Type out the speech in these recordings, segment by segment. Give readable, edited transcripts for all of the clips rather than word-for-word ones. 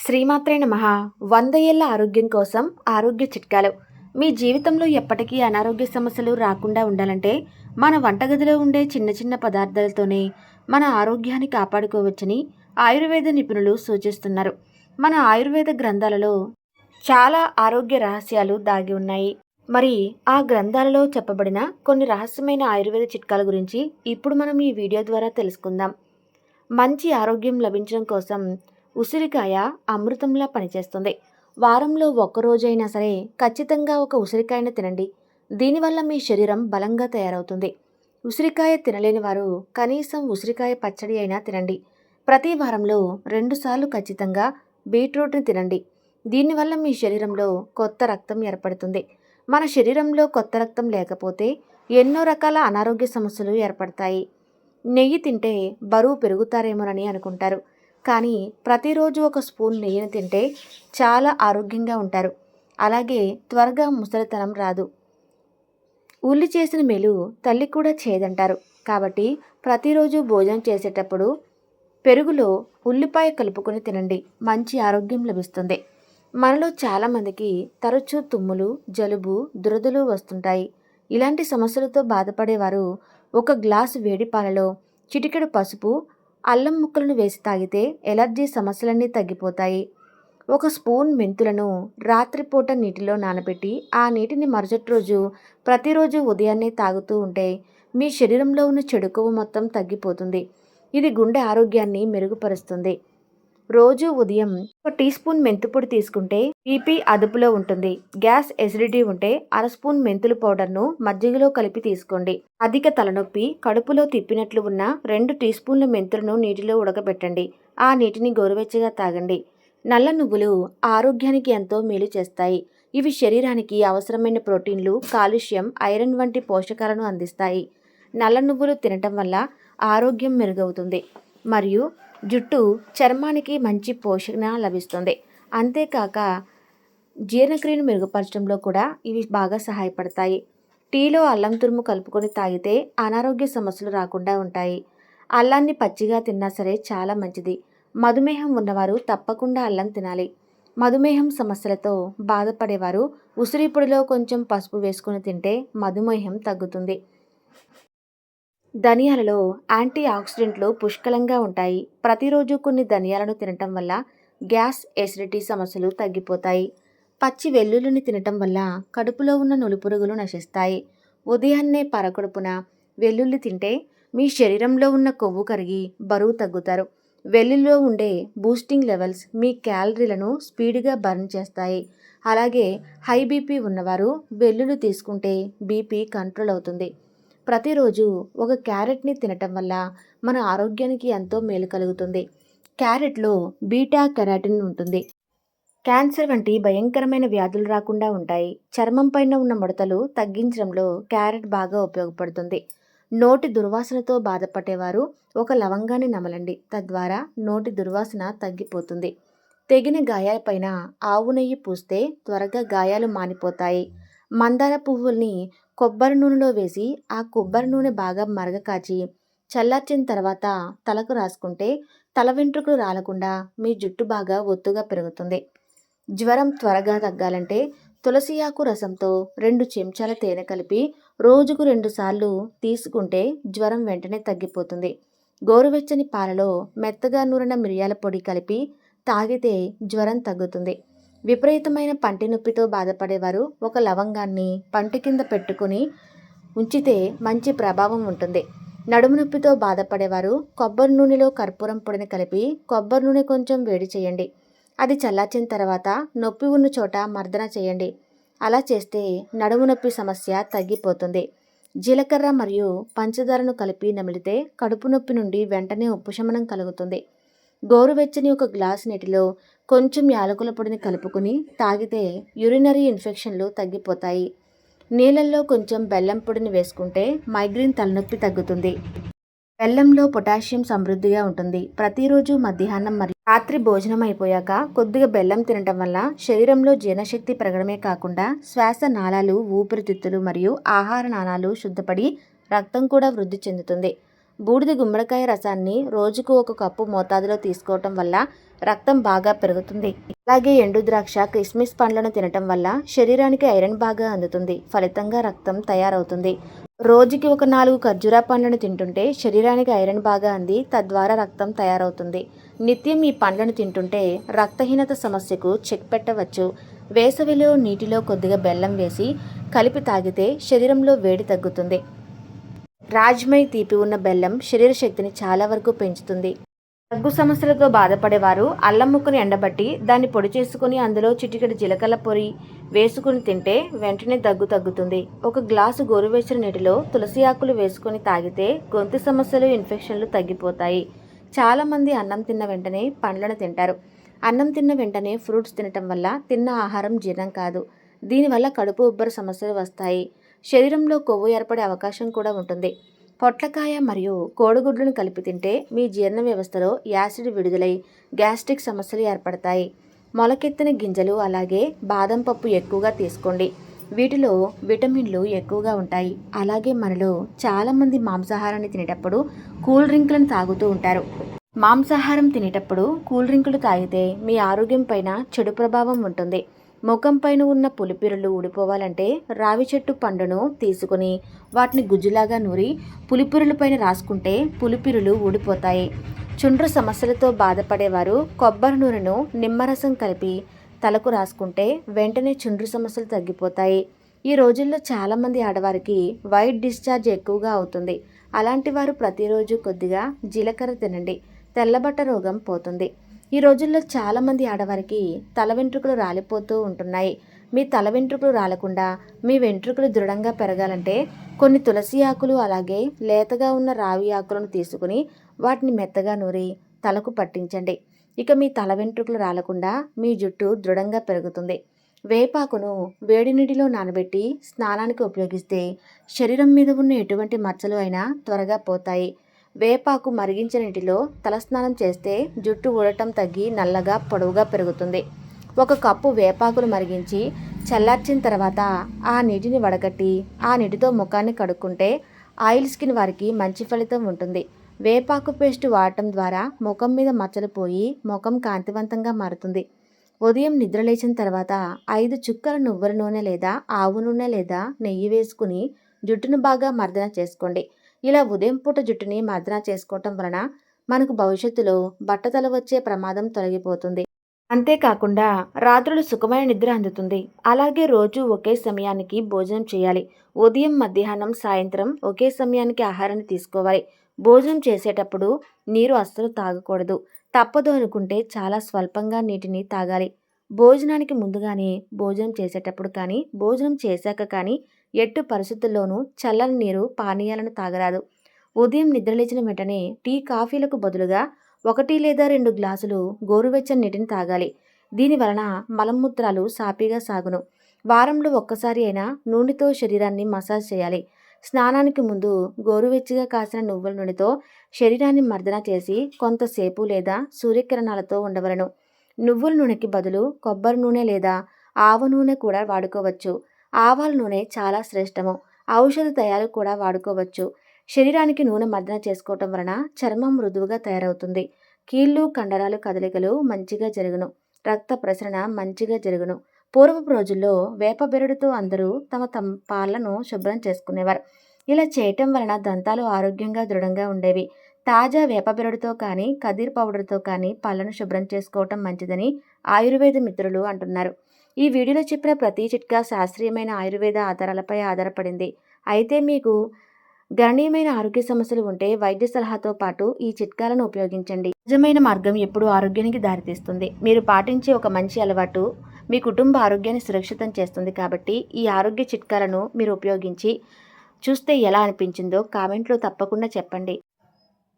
శ్రీమాత్రే నమః. 100 ఏళ్ల ఆరోగ్యం కోసం ఆరోగ్య చిట్కాలు. మీ జీవితంలో ఎప్పటికీ అనారోగ్య సమస్యలు రాకుండా ఉండాలంటే మన వంటగదిలో ఉండే చిన్న చిన్న పదార్థాలతోనే మన ఆరోగ్యాన్ని కాపాడుకోవచ్చని ఆయుర్వేద నిపుణులు సూచిస్తున్నారు. మన ఆయుర్వేద గ్రంథాలలో చాలా ఆరోగ్య రహస్యాలు దాగి ఉన్నాయి. మరి ఆ గ్రంథాలలో చెప్పబడిన కొన్ని రహస్యమైన ఆయుర్వేద చిట్కాల గురించి ఇప్పుడు మనం ఈ వీడియో ద్వారా తెలుసుకుందాం. మంచి ఆరోగ్యం లభించడం కోసం ఉసిరికాయ అమృతంలా పనిచేస్తుంది. వారంలో ఒక్కరోజైనా సరే ఖచ్చితంగా ఒక ఉసిరికాయను తినండి. దీనివల్ల మీ శరీరం బలంగా తయారవుతుంది. ఉసిరికాయ తినలేని వారు కనీసం ఉసిరికాయ పచ్చడి అయినా తినండి. ప్రతి వారంలో 2 సార్లు ఖచ్చితంగా బీట్రూట్ని తినండి. దీనివల్ల మీ శరీరంలో కొత్త రక్తం ఏర్పడుతుంది. మన శరీరంలో కొత్త రక్తం లేకపోతే ఎన్నో రకాల అనారోగ్య సమస్యలు ఏర్పడతాయి. నెయ్యి తింటే బరువు పెరుగుతారేమోనని అనుకుంటారు. కానీ ప్రతిరోజు ఒక స్పూన్ నెయ్యిని తింటే చాలా ఆరోగ్యంగా ఉంటారు. అలాగే త్వరగా ముసలితనం రాదు. ఉల్లి చేసిన మేలు తల్లి కూడా చేయదంటారు. కాబట్టి ప్రతిరోజు భోజనం చేసేటప్పుడు పెరుగులో ఉల్లిపాయ కలుపుకొని తినండి. మంచి ఆరోగ్యం లభిస్తుంది. మనలో చాలామందికి తరచూ తుమ్ములు, జలుబు, దురదలు వస్తుంటాయి. ఇలాంటి సమస్యలతో బాధపడేవారు ఒక గ్లాసు వేడి పాలలో చిటికెడు పసుపు, అల్లం ముక్కలను వేసి తాగితే ఎలర్జీ సమస్యలన్నీ తగ్గిపోతాయి. ఒక స్పూన్ మెంతులను రాత్రిపూట నీటిలో నానబెట్టి ఆ నీటిని మరుసటి రోజు ప్రతిరోజు ఉదయాన్నే తాగుతూ ఉంటే మీ శరీరంలో ఉన్న చెడు కొవ్వు మొత్తం తగ్గిపోతుంది. ఇది గుండె ఆరోగ్యాన్ని మెరుగుపరుస్తుంది. రోజు ఉదయం 1 టీ స్పూన్ మెంతుపొడి తీసుకుంటే బీపీ అదుపులో ఉంటుంది. గ్యాస్ ఎసిడిటీ ఉంటే 1/2 స్పూన్ మెంతుల పౌడర్ను మజ్జిగలో కలిపి తీసుకోండి. అధిక తలనొప్పి, కడుపులో తిప్పినట్లు ఉన్న 2 టీ స్పూన్ల మెంతులను నీటిలో ఉడకబెట్టండి. ఆ నీటిని గోరువెచ్చగా తాగండి. నల్ల నువ్వులు ఆరోగ్యానికి ఎంతో మేలు చేస్తాయి. ఇవి శరీరానికి అవసరమైన ప్రోటీన్లు, కాల్షియం, ఐరన్ వంటి పోషకాలను అందిస్తాయి. నల్ల నువ్వులు తినటం వల్ల ఆరోగ్యం మెరుగవుతుంది మరియు జుట్టు, చర్మానికి మంచి పోషణ లభిస్తుంది. అంతేకాక జీర్ణక్రియను మెరుగుపరచడంలో కూడా ఇవి బాగా సహాయపడతాయి. టీలో అల్లం తురుము కలుపుకొని తాగితే అనారోగ్య సమస్యలు రాకుండా ఉంటాయి. అల్లాన్ని పచ్చిగా తిన్నా సరే చాలా మంచిది. మధుమేహం ఉన్నవారు తప్పకుండా అల్లం తినాలి. మధుమేహం సమస్యలతో బాధపడేవారు ఉసిరి పొడిలో కొంచెం పసుపు వేసుకొని తింటే మధుమేహం తగ్గుతుంది. ధనియాలలో యాంటీ ఆక్సిడెంట్లు పుష్కలంగా ఉంటాయి. ప్రతిరోజు కొన్ని ధనియాలను తినటం వల్ల గ్యాస్, ఎసిడిటీ సమస్యలు తగ్గిపోతాయి. పచ్చి వెల్లుల్లిని తినటం వల్ల కడుపులో ఉన్న నులిపురుగులు నశిస్తాయి. ఉదయాన్నే పరకడుపున వెల్లుల్లి తింటే మీ శరీరంలో ఉన్న కొవ్వు కరిగి బరువు తగ్గుతారు. వెల్లుల్లిలో ఉండే బూస్టింగ్ లెవెల్స్ మీ క్యాలరీలను స్పీడ్గా బర్న్ చేస్తాయి. అలాగే హై బీపీ ఉన్నవారు వెల్లుల్లి తీసుకుంటే బీపీ కంట్రోల్ అవుతుంది. ప్రతిరోజు ఒక క్యారెట్ని తినటం వల్ల మన ఆరోగ్యానికి ఎంతో మేలు కలుగుతుంది. క్యారెట్లో బీటా కెరాటిన్ ఉంటుంది. క్యాన్సర్ వంటి భయంకరమైన వ్యాధులు రాకుండా ఉంటాయి. చర్మం పైన ఉన్న ముడతలు తగ్గించడంలో క్యారెట్ బాగా ఉపయోగపడుతుంది. నోటి దుర్వాసనతో బాధపడేవారు ఒక లవంగాన్ని నమలండి. తద్వారా నోటి దుర్వాసన తగ్గిపోతుంది. తెగిన గాయాలపైన ఆవు నెయ్యి పూస్తే త్వరగా గాయాలు మానిపోతాయి. మందార పువ్వుల్ని కొబ్బరి నూనెలో వేసి ఆ కొబ్బరి నూనె బాగా మరగకాచి చల్లార్చిన తర్వాత తలకు రాసుకుంటే తల వెంట్రుకలు రాలకుండా మీ జుట్టు బాగా ఒత్తుగా పెరుగుతుంది. జ్వరం త్వరగా తగ్గాలంటే తులసి ఆకు రసంతో 2 చెంచాల తేనె కలిపి రోజుకు 2 సార్లు తీసుకుంటే జ్వరం వెంటనే తగ్గిపోతుంది. గోరువెచ్చని పాలలో మెత్తగా నూరిన మిరియాల పొడి కలిపి తాగితే జ్వరం తగ్గుతుంది. విపరీతమైన పంటి నొప్పితో బాధపడేవారు ఒక లవంగాన్ని పంటి కింద పెట్టుకుని ఉంచితే మంచి ప్రభావం ఉంటుంది. నడుము నొప్పితో బాధపడేవారు కొబ్బరి నూనెలో కర్పూరం పొడిని కలిపి కొబ్బరి నూనె కొంచెం వేడి చేయండి. అది చల్లార్చిన తర్వాత నొప్పి ఉన్న చోట మర్దన చేయండి. అలా చేస్తే నడుము నొప్పి సమస్య తగ్గిపోతుంది. జీలకర్ర మరియు పంచదారను కలిపి నమిలితే కడుపు నొప్పి నుండి వెంటనే ఉపశమనం కలుగుతుంది. గోరువెచ్చని ఒక గ్లాసు నీటిలో కొంచెం యాలకుల పొడిని కలుపుకొని తాగితే యూరినరీ ఇన్ఫెక్షన్లు తగ్గిపోతాయి. నీళ్ళల్లో కొంచెం బెల్లం పొడిని వేసుకుంటే మైగ్రేన్ తలనొప్పి తగ్గుతుంది. బెల్లంలో పొటాషియం సమృద్ధిగా ఉంటుంది. ప్రతిరోజు మధ్యాహ్నం మరియు రాత్రి భోజనం అయిపోయాక కొద్దిగా బెల్లం తినటం వల్ల శరీరంలో జీర్ణశక్తి పెరగడమే కాకుండా శ్వాస నాళాలు, ఊపిరితిత్తులు మరియు ఆహార నాళాలు శుద్ధపడి రక్తం కూడా వృద్ధి చెందుతుంది. బూడిద గుమ్మడికాయ రసాన్ని రోజుకు 1 కప్పు మోతాదులో తీసుకోవటం వల్ల రక్తం బాగా పెరుగుతుంది. అలాగే ఎండు ద్రాక్ష, కిస్మిస్ పండ్లను తినటం వల్ల శరీరానికి ఐరన్ బాగా అందుతుంది. ఫలితంగా రక్తం తయారవుతుంది. రోజుకి 4 ఖర్జూర పండ్లను తింటుంటే శరీరానికి ఐరన్ బాగా అంది తద్వారా రక్తం తయారవుతుంది. నిత్యం ఈ పండ్లను తింటుంటే రక్తహీనత సమస్యకు చెక్ పెట్టవచ్చు. వేసవిలో నీటిలో కొద్దిగా బెల్లం వేసి కలిపి తాగితే శరీరంలో వేడి తగ్గుతుంది. రాజ్మై తీపి ఉన్న బెల్లం శరీర శక్తిని చాలా వరకు పెంచుతుంది. దగ్గు సమస్యలతో బాధపడేవారు అల్లం ముక్కను ఎండబట్టి దాన్ని పొడి చేసుకుని అందులో చిటికెడు జీలకర్ర పొడి వేసుకుని తింటే వెంటనే దగ్గు తగ్గుతుంది. 1 గ్లాసు గోరువెచ్చని నీటిలో తులసి ఆకులు వేసుకొని తాగితే గొంతు సమస్యలు, ఇన్ఫెక్షన్లు తగ్గిపోతాయి. చాలామంది అన్నం తిన్న వెంటనే పండ్లను తింటారు. అన్నం తిన్న వెంటనే ఫ్రూట్స్ తినటం వల్ల తిన్న ఆహారం జీర్ణం కాదు. దీనివల్ల కడుపు ఉబ్బర సమస్యలు వస్తాయి. శరీరంలో కొవ్వు ఏర్పడే అవకాశం కూడా ఉంటుంది. పొట్లకాయ మరియు కోడిగుడ్లను కలిపి తింటే మీ జీర్ణ వ్యవస్థలో యాసిడ్ విడుదలై గ్యాస్ట్రిక్ సమస్యలు ఏర్పడతాయి. మొలకెత్తిన గింజలు అలాగే బాదం పప్పు ఎక్కువగా తీసుకోండి. వీటిలో విటమిన్లు ఎక్కువగా ఉంటాయి. అలాగే మనలో చాలామంది మాంసాహారాన్ని తినేటప్పుడు కూల్ డ్రింక్లను తాగుతూ ఉంటారు. మాంసాహారం తినేటప్పుడు కూల్ డ్రింకులు తాగితే మీ ఆరోగ్యం పైన చెడు ప్రభావం ఉంటుంది. ముఖం పైన ఉన్న పులిపిరులు ఊడిపోవాలంటే రావి చెట్టు పండును తీసుకుని వాటిని గుజ్జులాగా నూరి పులిపిరులపైన రాసుకుంటే పులిపిరులు ఊడిపోతాయి. చుండ్రు సమస్యలతో బాధపడేవారు కొబ్బరి నూనెను నిమ్మరసం కలిపి తలకు రాసుకుంటే వెంటనే చుండ్రు సమస్యలు తగ్గిపోతాయి. ఈ రోజుల్లో చాలామంది ఆడవారికి వైట్ డిశ్చార్జ్ ఎక్కువగా అవుతుంది. అలాంటి వారు ప్రతిరోజు కొద్దిగా జీలకర్ర తినండి. తెల్లబట్ట రోగం పోతుంది. ఈ రోజుల్లో చాలామంది ఆడవారికి తల వెంట్రుకలు రాలిపోతూ ఉంటున్నాయి. మీ తల వెంట్రుకలు రాలకుండా మీ వెంట్రుకలు దృఢంగా పెరగాలంటే కొన్ని తులసి ఆకులు అలాగే లేతగా ఉన్న రావి ఆకులను తీసుకుని వాటిని మెత్తగా నూరి తలకు పట్టించండి. ఇక మీ తల వెంట్రుకలు రాలకుండా మీ జుట్టు దృఢంగా పెరుగుతుంది. వేపాకును వేడి నీటిలో నానబెట్టి స్నానానికి ఉపయోగిస్తే శరీరం మీద ఉన్న ఎటువంటి మచ్చలు అయినా త్వరగా పోతాయి. వేపాకు మరిగించిన నీటిలో తలస్నానం చేస్తే జుట్టు ఊడటం తగ్గి నల్లగా పొడవుగా పెరుగుతుంది. 1 కప్పు వేపాకులు మరిగించి చల్లార్చిన తర్వాత ఆ నీటిని వడగట్టి ఆ నీటితో ముఖాన్ని కడుక్కుంటే ఆయిల్ స్కిన్ వారికి మంచి ఫలితం ఉంటుంది. వేపాకు పేస్ట్ వాడటం ద్వారా ముఖం మీద మచ్చలు పోయి ముఖం కాంతివంతంగా మారుతుంది. ఉదయం నిద్ర లేచిన తర్వాత 5 చుక్కల నువ్వుల నూనె లేదా ఆవు నూనె లేదా నెయ్యి వేసుకుని జుట్టును బాగా మర్దన చేసుకోండి. ఇలా ఉదయం పూట జుట్టుని మర్దన చేసుకోవటం వలన మనకు భవిష్యత్తులో బట్టతల వచ్చే ప్రమాదం తొలగిపోతుంది. అంతేకాకుండా రాత్రులు సుఖమైన నిద్ర అందుతుంది. అలాగే రోజు ఒకే సమయానికి భోజనం చేయాలి. ఉదయం, మధ్యాహ్నం, సాయంత్రం ఒకే సమయానికి ఆహారాన్ని తీసుకోవాలి. భోజనం చేసేటప్పుడు నీరు అస్సలు తాగకూడదు. తప్పదు అనుకుంటే చాలా స్వల్పంగా నీటిని తాగాలి. భోజనానికి ముందుగానే, భోజనం చేసేటప్పుడు కానీ, భోజనం చేశాక కానీ ఎట్టి పరిస్థితుల్లోనూ చల్లని నీరు, పానీయాలను తాగరాదు. ఉదయం నిద్రలేచిన వెంటనే టీ, కాఫీలకు బదులుగా 1 లేదా 2 గ్లాసులు గోరువెచ్చని నీటిని తాగాలి. దీనివలన మలమూత్రాలు సాఫీగా సాగును. వారంలో ఒక్కసారి అయినా నూనెతో శరీరాన్ని మసాజ్ చేయాలి. స్నానానికి ముందు గోరువెచ్చగా కాసిన నువ్వుల నూనెతో శరీరాన్ని మర్దన చేసి కొంతసేపు లేదా సూర్యకిరణాలతో ఉండవలను. నువ్వుల నూనెకి బదులు కొబ్బరి నూనె లేదా ఆవ నూనె కూడా వాడుకోవచ్చు. ఆవాల నూనె చాలా శ్రేష్టము. ఔషధ తయారు కూడా వాడుకోవచ్చు. శరీరానికి నూనె మర్దన చేసుకోవటం వలన చర్మం మృదువుగా తయారవుతుంది. కీళ్ళు, కండరాలు కదలికలు మంచిగా జరుగును. రక్త ప్రసరణ మంచిగా జరుగును. పూర్వపు రోజుల్లో వేప బెరడుతో అందరూ తమ పాలను శుభ్రం చేసుకునేవారు. ఇలా చేయటం వలన దంతాలు ఆరోగ్యంగా దృఢంగా ఉండేవి. తాజా వేప బెరడుతో కానీ, కదీర్ పౌడర్తో కానీ పళ్ళను శుభ్రం చేసుకోవటం మంచిదని ఆయుర్వేద మిత్రులు అంటున్నారు. ఈ వీడియోలో చెప్పిన ప్రతి చిట్కా శాస్త్రీయమైన ఆయుర్వేద ఆధారాలపై ఆధారపడింది. అయితే మీకు గణనీయమైన ఆరోగ్య సమస్యలు ఉంటే వైద్య సలహాతో పాటు ఈ చిట్కాలను ఉపయోగించండి. నిజమైన మార్గం ఎప్పుడూ ఆరోగ్యానికి దారితీస్తుంది. మీరు పాటించే ఒక మంచి అలవాటు మీ కుటుంబ ఆరోగ్యాన్ని సురక్షితం చేస్తుంది. కాబట్టి ఈ ఆరోగ్య చిట్కాలను మీరు ఉపయోగించి చూస్తే ఎలా అనిపించిందో కామెంట్లో తప్పకుండా చెప్పండి.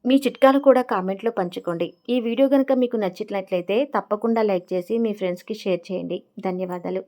మీ చిట్కాలు కూడా కామెంట్లో పంచుకోండి. ఈ వీడియో కనుక మీకు నచ్చినట్లయితే తప్పకుండా లైక్ చేసి మీ ఫ్రెండ్స్కి షేర్ చేయండి. ధన్యవాదాలు.